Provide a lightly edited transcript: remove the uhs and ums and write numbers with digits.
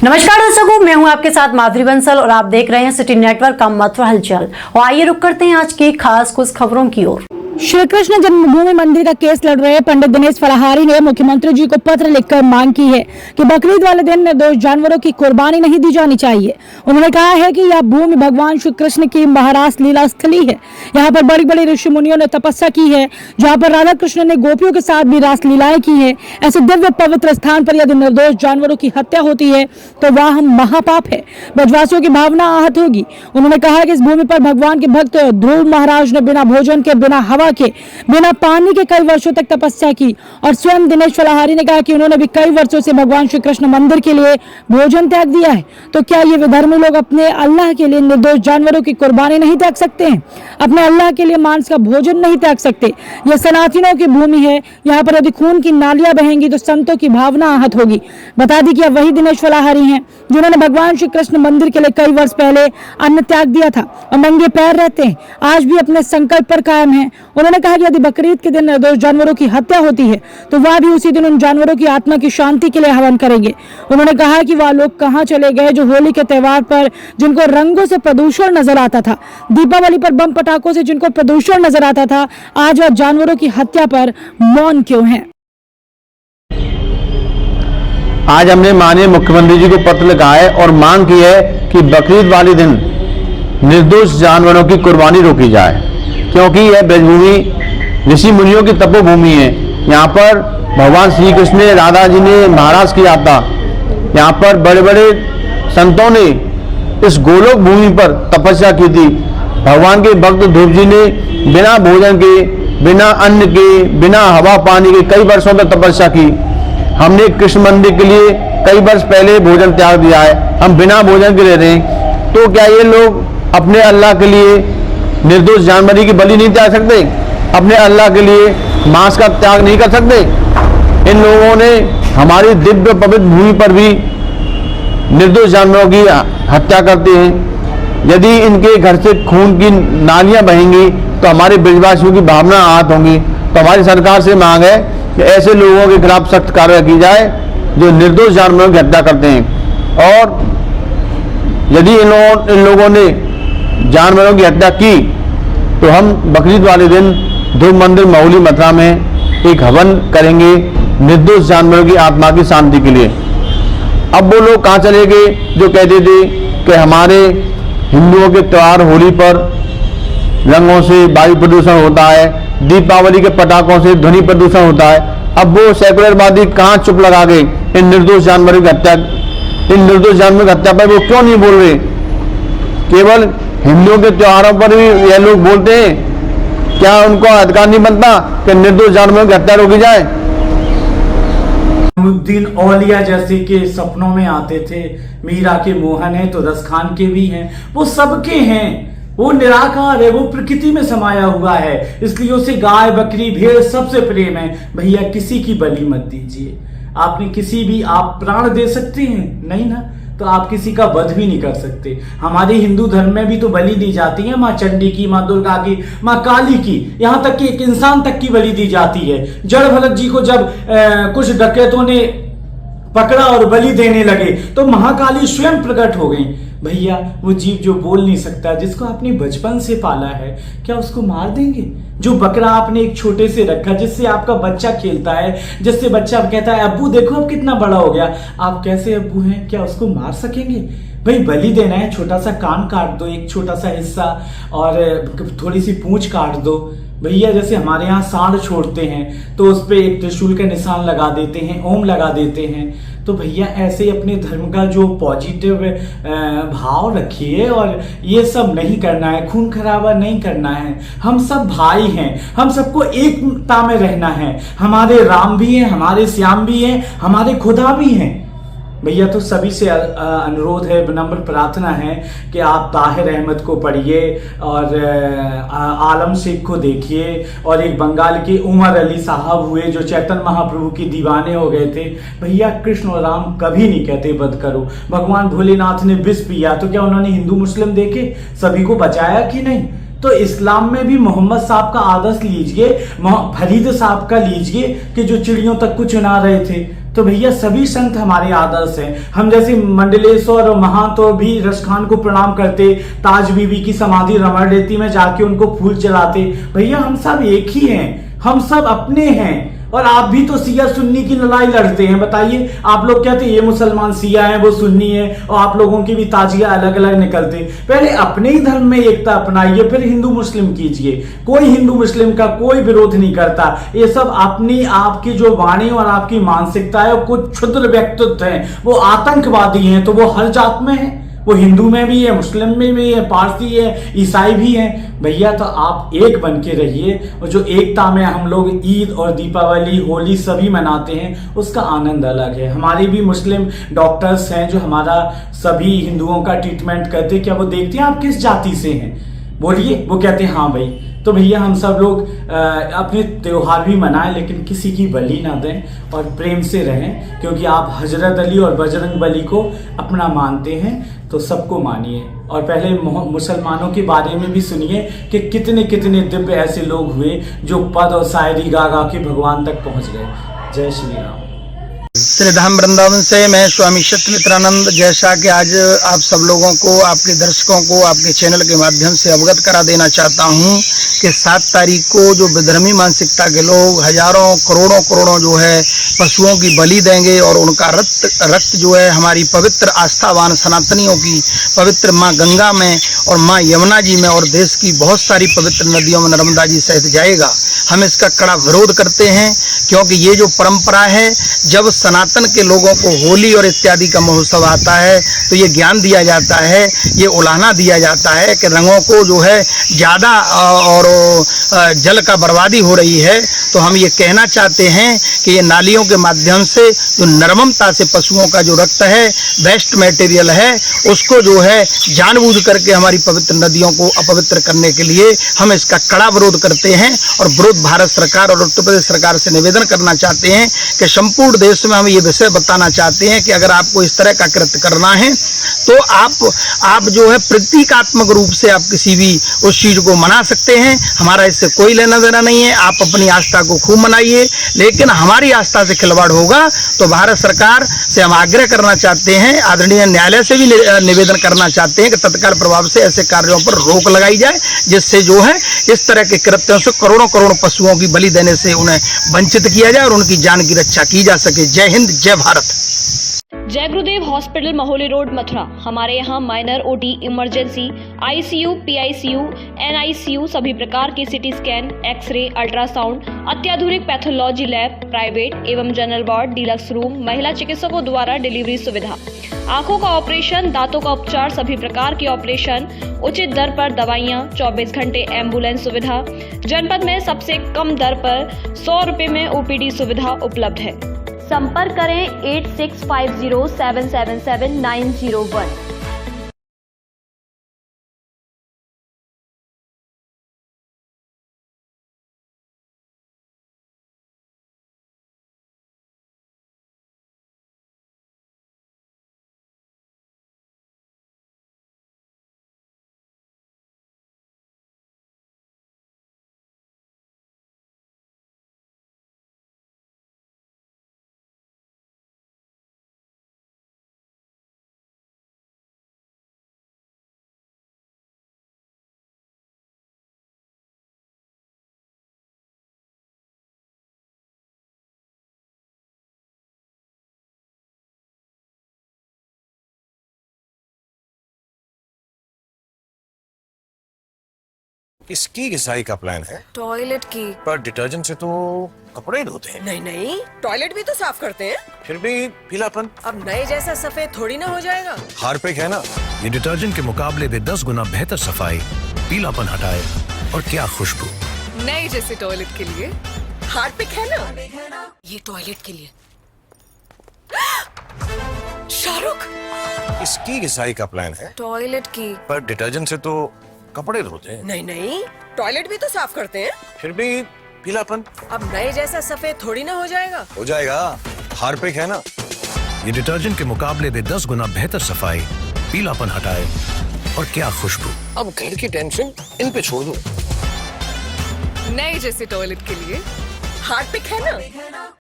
नमस्कार दर्शकों, मैं हूं आपके साथ माधुरी बंसल और आप देख रहे हैं सिटी नेटवर्क का मथुरा हलचल। और आइए रुक करते हैं आज की खास कुछ खबरों की ओर। श्री कृष्ण जन्मभूमि मंदिर का केस लड़ रहे पंडित दिनेश फलाहारी ने मुख्यमंत्री जी को पत्र लिखकर मांग की है कि बकरीद वाले दिन निर्दोष जानवरों की कुर्बानी नहीं दी जानी चाहिए। उन्होंने कहा है कि यह भूमि भगवान श्री कृष्ण की महारास लीला स्थली है। यहाँ पर बड़ी बड़ी ऋषि मुनियों ने तपस्या की है, जहाँ पर राधा कृष्ण ने गोपियों के साथ भी रास लीलाएं की है। ऐसे दिव्य पवित्र स्थान पर यदि निर्दोष जानवरों की हत्या होती है तो वह महापाप है, ब्रजवासियों की भावना आहत होगी। उन्होंने कहा कि इस भूमि पर भगवान के भक्त ध्रुव महाराज ने बिना भोजन के, बिना हवा के, बिना पानी के कई वर्षों तक तपस्या की। और स्वयं दिनेश फलाहारी ने कहा कि उन्होंने भी कई वर्षों से भगवान श्री कृष्ण मंदिर के लिए भोजन त्याग दिया है। तो क्या ये विधर्मी लोग अपने अल्लाह के लिए निर्दोष जानवरों की कुर्बानी नहीं त्याग सकते हैं? अपने अल्लाह के लिए मांस का भोजन नहीं त्याग सकते? यह सनातनियों की भूमि है। यहाँ पर यदि खून की नालियां बहेंगी तो संतों की भावना आहत होगी। बता दी कि वही दिनेश फलाहारी हैं जिन्होंने भगवान श्री कृष्ण मंदिर के लिए कई वर्ष पहले अन्न त्याग दिया था और नंगे पैर रहते हैं, आज भी अपने संकल्प पर कायम हैं। उन्होंने कहा कि यदि बकरीद के दिन निर्दोष जानवरों की हत्या होती है तो वह भी उसी दिन उन जानवरों की आत्मा की शांति के लिए हवन करेंगे। उन्होंने कहा कि वह लोग कहां चले गए जो होली के त्योहार पर जिनको रंगों से प्रदूषण नजर आता था, दीपावली पर बम पटाखों से जिनको प्रदूषण नजर आता था, आज वह जानवरों की हत्या पर मौन क्यों है? आज हमने माननीय मुख्यमंत्री जी को पत्र लिखा है और मांग की है कि बकरीद वाले दिन निर्दोष जानवरों की कुर्बानी रोकी जाए, क्योंकि यह ब्रजभूमि ऋषि मुनियों की तपोभूमि है। यहाँ पर भगवान श्री कृष्ण ने, राधा जी ने महाराज किया था। यहाँ पर बड़े बड़े संतों ने इस गोलोक भूमि पर तपस्या की थी। भगवान के भक्त ध्रुव जी ने बिना भोजन के, बिना अन्न के, बिना हवा पानी के कई वर्षों तक तपस्या की। हमने कृष्ण मंदिर के लिए कई वर्ष पहले भोजन त्याग दिया है, हम बिना भोजन के रह रहे हैं। तो क्या ये लोग अपने अल्लाह के लिए निर्दोष जानवरों की बलि नहीं त्याग सकते? अपने अल्लाह के लिए मांस का त्याग नहीं कर सकते? इन लोगों ने हमारी दिव्य पवित्र भूमि पर भी निर्दोष जानवरों की हत्या करते हैं। यदि इनके घर से खून की नालियां बहेंगी तो हमारे ब्रजवासियों की भावना आहत होंगी। तो हमारी सरकार से मांग है कि ऐसे लोगों के खिलाफ सख्त कार्रवाई की जाए जो निर्दोष जानवरों की हत्या करते हैं। और यदि इन लोगों ने जानवरों की हत्या की तो हम बकरीद वाले दिन ध्रुव मंदिर महुली मथुरा में एक हवन करेंगे निर्दोष जानवरों की आत्मा की शांति के लिए। अब वो लोग कहाँ चले गए जो कहते थे कि हमारे हिंदुओं के त्योहार होली पर रंगों से वायु प्रदूषण होता है, दीपावली के पटाखों से ध्वनि प्रदूषण होता है। अब वो सेकुलरवादी कहाँ चुप लगा गए? इन निर्दोष जानवरों की हत्या पर वो क्यों नहीं बोल रहे? केवल हिंदुओं के त्योहारों पर भी ये लोग बोलते हैं। क्या उनको अधिकार नहीं बनता कि निर्दोष जानवरों की हत्या रोकी जाए? मुद्दीन औलिया जैसे के सपनों में आते थे। मीरा के मोहन है तो रस खान के भी हैं, वो सबके हैं। वो निराकार है, वो प्रकृति में समाया हुआ है, इसलिए उसे गाय, बकरी, भेड़ सबसे प्रेम है। भैया किसी की बलि मत दीजिए। आपने किसी भी, आप प्राण दे सकते हैं? नहीं ना, तो आप किसी का वध भी नहीं कर सकते। हमारे हिंदू धर्म में भी तो बलि दी जाती है, माँ चंडी की, माँ दुर्गा की, माँ काली की, यहाँ तक कि एक इंसान तक की बलि दी जाती है। जड़ भरत जी को जब कुछ डकैतों ने पकड़ा और बलि देने लगे तो महाकाली स्वयं प्रकट हो गई। भैया वो जीव जो बोल नहीं सकता, जिसको आपने बचपन से पाला है, क्या उसको मार देंगे? जो बकरा आपने एक छोटे से रखा, जिससे आपका बच्चा खेलता है, जिससे बच्चा कहता है अब्बू देखो अब कितना बड़ा हो गया, आप कैसे अब्बू हैं, क्या उसको मार सकेंगे? भाई बलि देना है, छोटा सा कान काट दो, एक छोटा सा हिस्सा, और थोड़ी सी पूंछ काट दो। भैया जैसे हमारे यहाँ सांड छोड़ते हैं तो उस पर एक त्रिशूल का निशान लगा देते हैं, ओम लगा देते हैं। तो भैया ऐसे अपने धर्म का जो पॉजिटिव भाव रखिए और ये सब नहीं करना है, खून खराबा नहीं करना है। हम सब भाई हैं, हम सबको एकता में रहना है। हमारे राम भी हैं, हमारे श्याम भी हैं, हमारे खुदा भी हैं। भैया तो सभी से अनुरोध है, विनम्र प्रार्थना है कि आप ताहिर अहमद को पढ़िए और आलम शेख को देखिए, और एक बंगाल के उमर अली साहब हुए जो चैतन्य महाप्रभु की दीवाने हो गए थे। भैया कृष्ण और राम कभी नहीं कहते वध करो। भगवान भोलेनाथ ने विष पिया तो क्या उन्होंने हिंदू मुस्लिम देखे? सभी को बचाया कि नहीं? तो इस्लाम में भी मोहम्मद साहब का आदर्श लीजिए, फरीद साहब का लीजिए कि जो चिड़ियों तक को चुना रहे थे। तो भैया सभी संत हमारे आदर्श हैं। हम जैसे मंडलेश्वर और महंतो भी रस खान को प्रणाम करते, ताज बीबी की समाधि रमण रेती में जाके उनको फूल चढ़ाते। भैया हम सब एक ही हैं, हम सब अपने हैं। और आप भी तो सिया सुन्नी की लड़ाई लड़ते हैं। बताइए, आप लोग कहते हैं ये मुसलमान सिया है, वो सुन्नी है, और आप लोगों की भी ताजिया अलग अलग निकलते। पहले अपने ही धर्म में एकता अपनाइए, फिर हिंदू मुस्लिम कीजिए। कोई हिंदू मुस्लिम का कोई विरोध नहीं करता। ये सब अपनी आपकी जो वाणी और आपकी मानसिकता है, कुछ क्षुद्र व्यक्तित्व हैं, वो आतंकवादी हैं। तो वो हर जात में है, वो हिंदू में भी है, मुस्लिम में भी है, पारसी है, ईसाई भी है। भैया तो आप एक बन के रहिए, और जो एकता में हम लोग ईद और दीपावली होली सभी मनाते हैं, उसका आनंद अलग है। हमारे भी मुस्लिम डॉक्टर्स हैं जो हमारा सभी हिंदुओं का ट्रीटमेंट करते हैं। क्या वो देखते हैं आप किस जाति से हैं? बोलिए, वो कहते हैं हाँ भाई। तो भैया हम सब लोग अपने त्योहार भी मनाएं, लेकिन किसी की बलि ना दें और प्रेम से रहें, क्योंकि आप हजरत अली और बजरंग बली को अपना मानते हैं, तो सबको मानिए। और पहले मुसलमानों के बारे में भी सुनिए कि कितने कितने दिव्य ऐसे लोग हुए जो पद और शायरी गा गा के भगवान तक पहुंच गए। जय श्री राम। श्री धाम वृंदावन से मैं स्वामी सत्यमित्रानंद, जैसा कि आज आप सब लोगों को, आपके दर्शकों को आपके चैनल के माध्यम से अवगत करा देना चाहता हूं कि 7 तारीख को जो विधर्मी मानसिकता के लोग हजारों करोड़ों जो है पशुओं की बलि देंगे और उनका रक्त जो है हमारी पवित्र आस्थावान सनातनियों की पवित्र माँ गंगा में और माँ यमुना जी में और देश की बहुत सारी पवित्र नदियों में नर्मदा जी सहित जाएगा। हम इसका कड़ा विरोध करते हैं, क्योंकि ये जो परंपरा है, जब सनातन के लोगों को होली और इत्यादि का महोत्सव आता है तो ये ज्ञान दिया जाता है, ये उलाहना दिया जाता है कि रंगों को जो है ज़्यादा और जल का बर्बादी हो रही है। तो हम ये कहना चाहते हैं कि ये नालियों के माध्यम से जो निर्ममता से पशुओं का जो रक्त है, वेस्ट मटेरियल है, उसको जो है जानबूझ करके हमारी पवित्र नदियों को अपवित्र करने के लिए हम इसका कड़ा विरोध करते हैं। और विरोध भारत सरकार और उत्तर प्रदेश सरकार से निवेदन करना चाहते हैं कि संपूर्ण देश में हम ये विषय बताना चाहते हैं कि अगर आपको इस तरह का कृत्य करना है तो आप जो है प्रतीकात्मक रूप से आप किसी भी उस चीज को मना सकते हैं। हमारा इससे कोई लेना देना नहीं है। आप अपनी आस्था को खूब मनाइए, लेकिन हमारी आस्था से खिलवाड़ होगा तो भारत सरकार से हम आग्रह करना चाहते हैं, आदरणीय न्यायालय से भी निवेदन करना चाहते हैं कि तत्काल प्रभाव से ऐसे कार्यों पर रोक लगाई जाए, जिससे जो है इस तरह के कृत्यों से करोड़ों पशुओं की बलि देने से उन्हें वंचित किया जाए और उनकी जान की रक्षा की जा सके। जय हिंद, जय भारत। जय गुरुदेव हॉस्पिटल महोली रोड मथुरा। हमारे यहाँ minor OT, emergency, ICU, PICU, NICU, सभी प्रकार के सीटी स्कैन, एक्सरे, अल्ट्रासाउंड, अत्याधुनिक पैथोलॉजी लैब, प्राइवेट एवं जनरल वार्ड, डिलक्स रूम, महिला चिकित्सकों द्वारा डिलीवरी सुविधा, आंखों का ऑपरेशन, दांतों का उपचार, सभी प्रकार के ऑपरेशन, उचित दर पर दवाइयाँ, 24 घंटे एम्बुलेंस सुविधा, जनपद में सबसे कम दर पर 100 रुपए में ओपीडी सुविधा उपलब्ध है। संपर्क करें 8650777901। इसकी घिसाई का प्लान है? टॉयलेट की। पर डिटर्जेंट से तो कपड़े धोते हैं। नहीं नहीं, टॉयलेट भी तो साफ करते हैं। फिर भी पीलापन। अब नए जैसा सफेद थोड़ी ना हो जाएगा। हार्पिक है ना। ये डिटर्जेंट के मुकाबले भी 10 गुना बेहतर सफाई, पीलापन हटाए और क्या खुशबू। नए जैसे टॉयलेट के लिए हार्पिक है ना। ये टॉयलेट के लिए शाहरुख। इसकी घिसाई का प्लान है? टॉयलेट की। पर डिटर्जेंट से तो कपड़े धोते हैं। नहीं नहीं, टॉयलेट भी तो साफ करते हैं। फिर भी पीलापन। अब नए जैसा सफेद थोड़ी ना हो जाएगा। हो जाएगा, हार्पिक है ना। ये डिटर्जेंट के मुकाबले भी 10 गुना बेहतर सफाई, पीलापन हटाए और क्या खुशबू। अब घर की टेंशन इन पे छोड़ दो। नए जैसे टॉयलेट के लिए हार्पिक है ना।